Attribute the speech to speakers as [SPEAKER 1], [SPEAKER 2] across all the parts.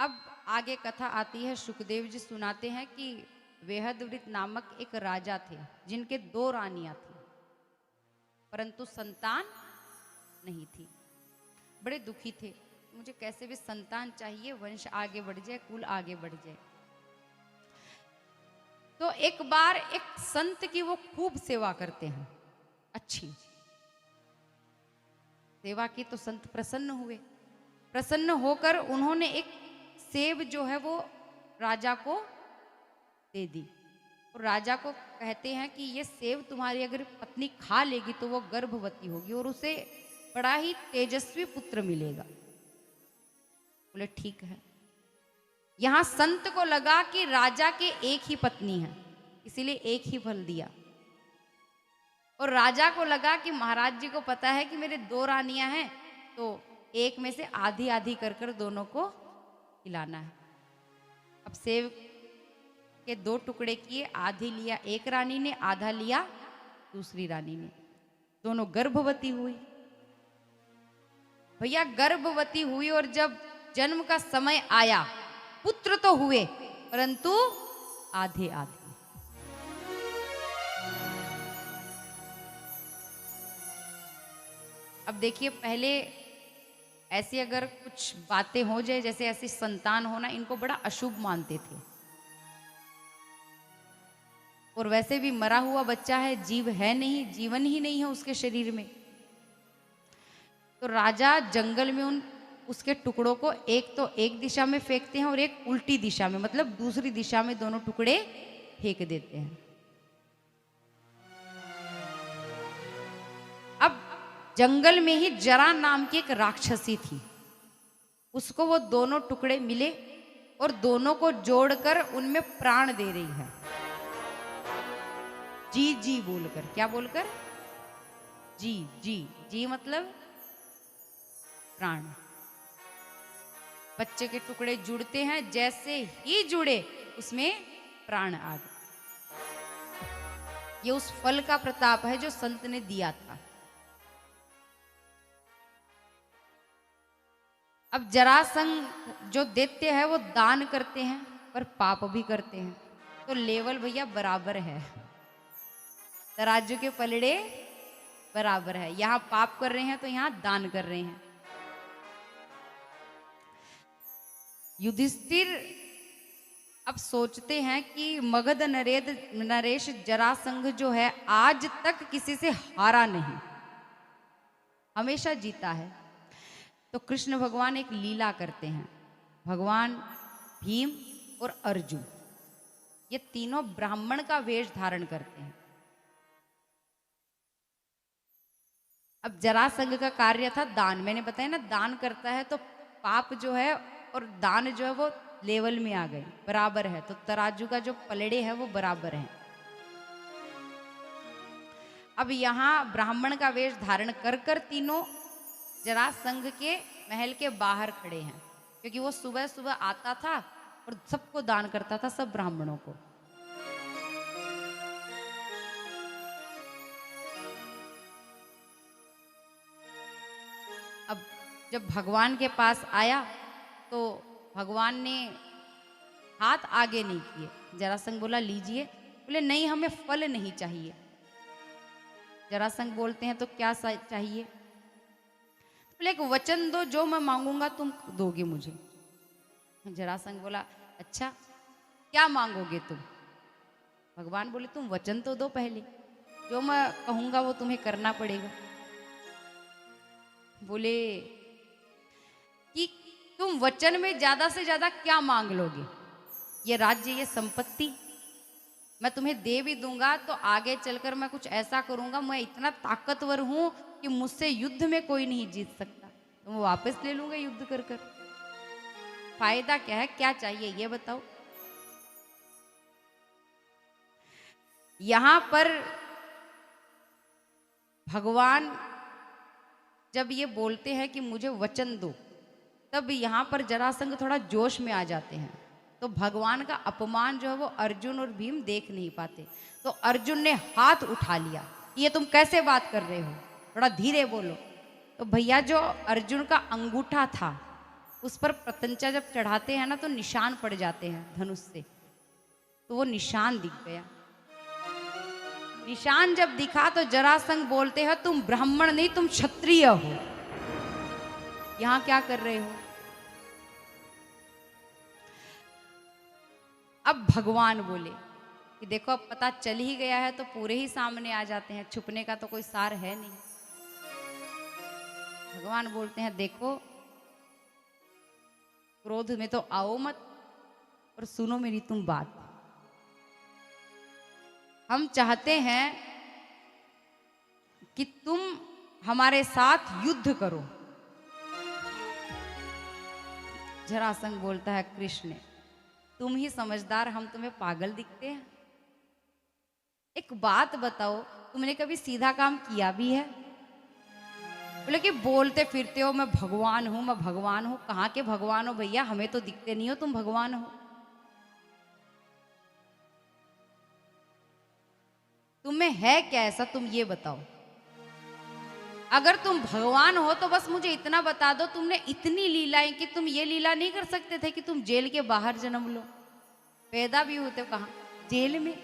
[SPEAKER 1] अब आगे कथा आती है। सुखदेव जी सुनाते हैं कि वेहदवृत नामक एक राजा थे जिनके 2 रानियां थी, परंतु संतान नहीं थी। बड़े दुखी थे, मुझे कैसे भी संतान चाहिए, वंश आगे बढ़ जाए, कुल आगे बढ़ जाए। तो एक बार एक संत की वो खूब सेवा करते हैं, अच्छी सेवा की, तो संत प्रसन्न हुए। प्रसन्न होकर उन्होंने एक सेब जो है वो राजा को दे दी और राजा को कहते हैं कि ये सेब तुम्हारी अगर पत्नी खा लेगी तो वो गर्भवती होगी और उसे बड़ा ही तेजस्वी पुत्र मिलेगा। बोले ठीक है। यहां संत को लगा कि राजा के एक ही पत्नी है, इसीलिए एक ही फल दिया। और राजा को लगा कि महाराज जी को पता है कि मेरे 2 रानियां हैं, तो एक में से आधी आधी कर कर दोनों को खिलाना है। अब सेब के 2 टुकड़े किए, आधी लिया एक रानी ने, आधा लिया दूसरी रानी ने। दोनों गर्भवती हुई। भैया गर्भवती हुई और जब जन्म का समय आया, पुत्र तो हुए परंतु आधे आधे। अब देखिए, पहले ऐसी अगर कुछ बातें हो जाए, जैसे ऐसी संतान होना, इनको बड़ा अशुभ मानते थे। और वैसे भी मरा हुआ बच्चा है, जीव है नहीं, जीवन ही नहीं है उसके शरीर में। तो राजा जंगल में उसके टुकड़ों को एक तो एक दिशा में फेंकते हैं और एक उल्टी दिशा में, मतलब दूसरी दिशा में दोनों टुकड़े फेंक देते हैं। अब जंगल में ही जरा नाम की एक राक्षसी थी, उसको वो दोनों टुकड़े मिले और दोनों को जोड़कर उनमें प्राण दे रही है। जी जी बोलकर। क्या बोलकर? जी जी। जी मतलब प्राण। बच्चे के टुकड़े जुड़ते हैं, जैसे ही जुड़े उसमें प्राण आ गए। ये उस फल का प्रताप है जो संत ने दिया था। अब जरासंध जो दैत्य है वो दान करते हैं पर पाप भी करते हैं, तो लेवल भैया बराबर है, तराजू के पलड़े बराबर है। यहां पाप कर रहे हैं तो यहां दान कर रहे हैं। युधिष्ठिर अब सोचते हैं कि मगध नरेश जरासंध जो है आज तक किसी से हारा नहीं, हमेशा जीता है। तो कृष्ण भगवान एक लीला करते हैं। भगवान भीम और अर्जुन ये तीनों ब्राह्मण का वेश धारण करते हैं। अब जरासंध का कार्य था दान। मैंने बताया ना, दान करता है तो पाप जो है और दान जो है वो लेवल में आ गए, बराबर है। तो तराजू का जो पलड़े है वो बराबर है। अब यहां ब्राह्मण का वेश धारण कर कर तीनों जरासंध के महल के बाहर खड़े हैं, क्योंकि वो सुबह सुबह आता था और सबको दान करता था, सब ब्राह्मणों को। अब जब भगवान के पास आया तो भगवान ने हाथ आगे नहीं किए। जरासंध बोला लीजिए, बोले नहीं हमें फल नहीं चाहिए। जरासंध बोलते हैं तो क्या चाहिए? बोले एक वचन दो, जो मैं मांगूंगा तुम दोगे मुझे। जरासंध बोला अच्छा क्या मांगोगे तुम? भगवान बोले तुम वचन तो दो पहले, जो मैं कहूंगा वो तुम्हें करना पड़ेगा। बोले कि तुम वचन में ज्यादा से ज्यादा क्या मांग लोगे? ये राज्य, ये संपत्ति मैं तुम्हें दे भी दूंगा तो आगे चलकर मैं कुछ ऐसा करूंगा, मैं इतना ताकतवर हूं कि मुझसे युद्ध में कोई नहीं जीत सकता, तो मैं वापस ले लूंगा युद्ध कर कर। फायदा क्या है? क्या चाहिए ये बताओ। यहां पर भगवान जब ये बोलते हैं कि मुझे वचन दो, तब यहां पर जरासंध थोड़ा जोश में आ जाते हैं। तो भगवान का अपमान जो है वो अर्जुन और भीम देख नहीं पाते, तो अर्जुन ने हाथ उठा लिया। ये तुम कैसे बात कर रहे हो, थोड़ा धीरे बोलो। तो भैया जो अर्जुन का अंगूठा था उस पर प्रत्यंचा जब चढ़ाते हैं ना तो निशान पड़ जाते हैं धनुष से, तो वो निशान दिख गया। निशान जब दिखा तो जरासंध बोलते हैं तुम ब्राह्मण नहीं, तुम क्षत्रिय हो, यहां क्या कर रहे हो। अब भगवान बोले कि देखो अब पता चल ही गया है तो पूरे ही सामने आ जाते हैं, छुपने का तो कोई सार है नहीं। भगवान बोलते हैं देखो क्रोध में तो आओ मत और सुनो मेरी तुम बात। हम चाहते हैं कि तुम हमारे साथ युद्ध करो। जरासंध बोलता है कृष्ण तुम ही समझदार, हम तुम्हें पागल दिखते हैं। एक बात बताओ, तुमने कभी सीधा काम किया भी है? बोले कि बोलते फिरते हो मैं भगवान हूं, मैं भगवान हूं। कहां के भगवान हो भैया, हमें तो दिखते नहीं हो तुम भगवान हो। तुम्हें है क्या ऐसा, तुम ये बताओ। अगर तुम भगवान हो तो बस मुझे इतना बता दो, तुमने इतनी लीलाएं कि तुम ये लीला नहीं कर सकते थे कि तुम जेल के बाहर जन्म लो? पैदा भी होते हो कहां? जेल में।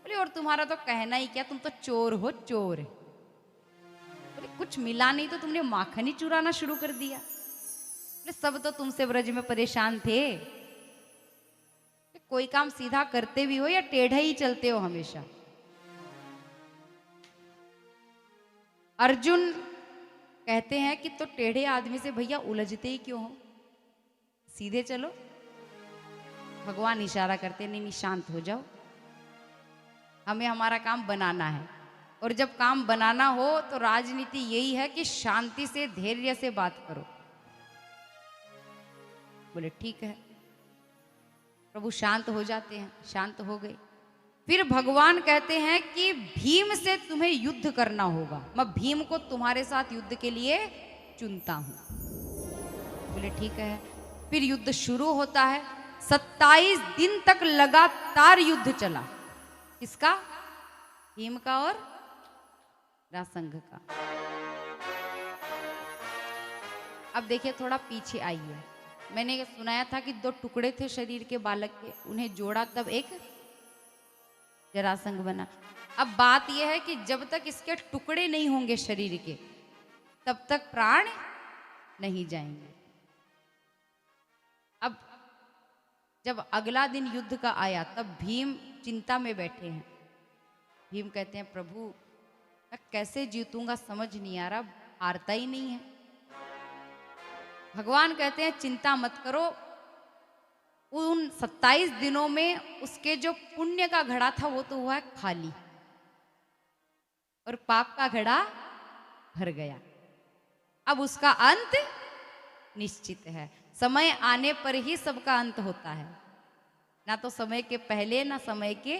[SPEAKER 1] बोले और तुम्हारा तो कहना ही क्या, तुम तो चोर हो, चोर। बोले कुछ मिला नहीं तो तुमने माखन ही चुराना शुरू कर दिया। बोले सब तो तुमसे ब्रज में परेशान थे। कोई काम सीधा करते भी हो या टेढ़ा ही चलते हो हमेशा? अर्जुन कहते हैं कि तो टेढ़े आदमी से भैया उलझते ही क्यों हो, सीधे चलो। भगवान इशारा करते नहीं, नहीं शांत हो जाओ, हमें हमारा काम बनाना है। और जब काम बनाना हो तो राजनीति यही है कि शांति से धैर्य से बात करो। बोले ठीक है। प्रभु शांत हो जाते हैं, शांत हो गए। फिर भगवान कहते हैं कि भीम से तुम्हें युद्ध करना होगा, मैं भीम को तुम्हारे साथ युद्ध के लिए चुनता हूं। बोले ठीक है। फिर युद्ध शुरू होता है। 27 दिन तक लगातार युद्ध चला। किसका? भीम का और जरासंध का। अब देखिए थोड़ा पीछे आइए। मैंने सुनाया था कि 2 टुकड़े थे शरीर के बालक के, उन्हें जोड़ा तब एक जरासंध बना। अब बात यह है कि जब तक इसके टुकड़े नहीं होंगे शरीर के तब तक प्राण नहीं जाएंगे। अब जब अगला दिन युद्ध का आया तब भीम चिंता में बैठे हैं। भीम कहते हैं प्रभु मैं कैसे जीतूंगा समझ नहीं आ रहा, हारता ही नहीं है। भगवान कहते हैं चिंता मत करो, उन 27 दिनों में उसके जो पुण्य का घड़ा था वो तो हुआ है खाली और पाप का घड़ा भर गया। अब उसका अंत निश्चित है। समय आने पर ही सबका अंत होता है, ना तो समय के पहले ना समय के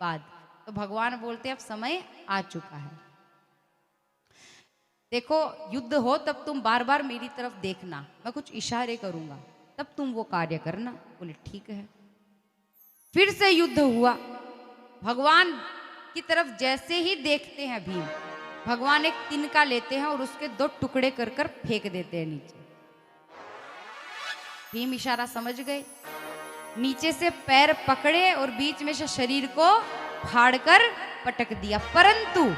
[SPEAKER 1] बाद। तो भगवान बोलते हैं अब समय आ चुका है। देखो युद्ध हो तब तुम बार बार मेरी तरफ देखना, मैं कुछ इशारे करूंगा तब तुम वो कार्य करना। बोले ठीक है। फिर से युद्ध हुआ। भगवान की तरफ जैसे ही देखते हैं भीम, भगवान एक तिनका लेते हैं और उसके 2 टुकड़े कर कर फेंक देते हैं नीचे। भीम इशारा समझ गए, नीचे से पैर पकड़े और बीच में से शरीर को फाड़कर पटक दिया, परंतु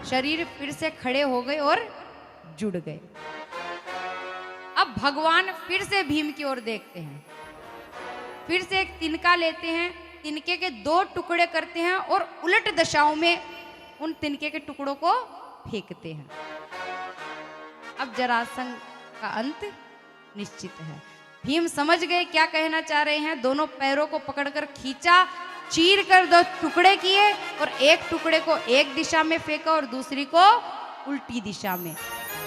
[SPEAKER 1] शरीर फिर से खड़े हो गए और जुड़ गए। अब भगवान फिर से भीम की ओर देखते हैं, फिर से एक तिनका लेते हैं, तिनके के 2 टुकड़े करते हैं और उलट दिशाओं में उन तिनके के टुकड़ों को फेंकते हैं। अब जरासंध का अंत निश्चित है। भीम समझ गए क्या कहना चाह रहे हैं। दोनों पैरों को पकड़कर खींचा, चीर कर 2 टुकड़े किए और एक टुकड़े को एक दिशा में फेंका और दूसरी को उल्टी दिशा में।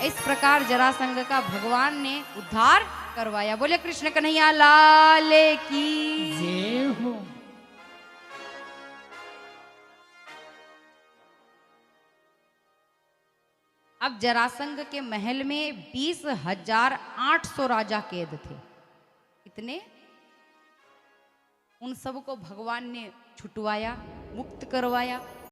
[SPEAKER 1] इस प्रकार जरासंध का भगवान ने उद्धार करवाया। बोले कृष्ण कन्हैया लाल की जय हो। अब जरासंध के महल में 20,800 राजा कैद थे। कितने? उन सबको भगवान ने छुटवाया, मुक्त करवाया।